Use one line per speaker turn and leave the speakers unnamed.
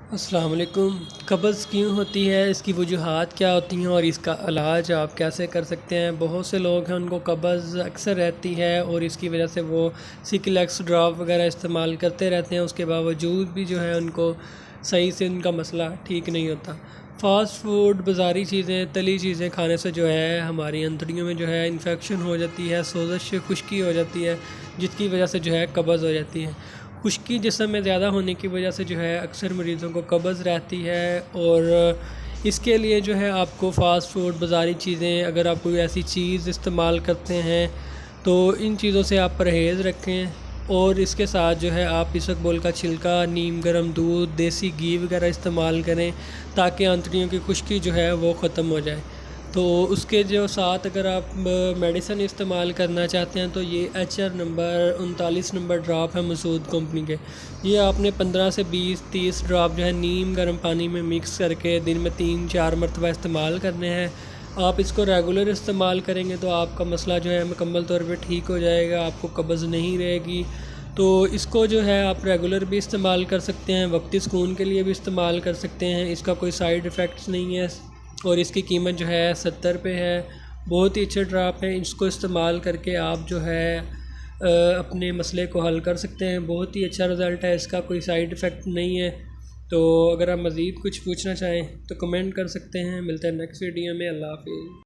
अस्सलाम वालेकुम। कब्ज़ क्यों होती है, इसकी वजूहात क्या होती हैं और इसका इलाज आप कैसे कर सकते हैं। बहुत से लोग हैं उनको कब्ज़ अक्सर रहती है और इसकी वजह से वो सिकलेक्स ड्रॉप वगैरह इस्तेमाल करते रहते हैं, उसके बावजूद भी जो है उनको सही से उनका मसला ठीक नहीं होता। फ़ास्ट फूड, बाज़ारी चीज़ें, तली चीज़ें खाने से जो है हमारी अंतड़ियों में जो है इन्फेक्शन हो जाती है, सोज़श खुश्की हो जाती है, जिसकी वजह से जो है कब्ज़ हो जाती है। खुश्की जिस्म में ज़्यादा होने की वजह से जो है अक्सर मरीज़ों को कब्ज़ रहती है। और इसके लिए जो है आपको फ़ास्ट फूड, बाज़ारी चीज़ें, अगर आप कोई ऐसी चीज़ इस्तेमाल करते हैं तो इन चीज़ों से आप परहेज़ रखें। और इसके साथ जो है आप इसबगोल का छिलका, नीम गर्म दूध, देसी घी वगैरह इस्तेमाल करें ताकि आंतड़ियों की खुश्की जो है वो ख़त्म हो जाए। तो उसके जो साथ अगर आप मेडिसिन इस्तेमाल करना चाहते हैं तो ये HR नंबर 39 नंबर ड्रॉप है मसूद कंपनी के। ये आपने 15 से 20-30 ड्रॉप जो है नीम गर्म पानी में मिक्स करके दिन में 3-4 मरतबा इस्तेमाल करने हैं। आप इसको रेगुलर इस्तेमाल करेंगे तो आपका मसला जो है मुकम्मल तौर पे ठीक हो जाएगा, आपको कब्ज़ नहीं रहेगी। तो इसको जो है आप रेगुलर भी इस्तेमाल कर सकते हैं, वक्ती सुकून के लिए भी इस्तेमाल कर सकते हैं। इसका कोई साइड इफ़ेक्ट्स नहीं है और इसकी कीमत जो है 70 पे है। बहुत ही अच्छा ड्रॉप है, इसको इस्तेमाल करके आप जो है अपने मसले को हल कर सकते हैं। बहुत ही अच्छा रिज़ल्ट है इसका, कोई साइड इफ़ेक्ट नहीं है। तो अगर आप मज़ीद कुछ पूछना चाहें तो कमेंट कर सकते हैं। मिलते हैं नेक्स्ट वीडियो में। अल्लाह हाफ़िज़।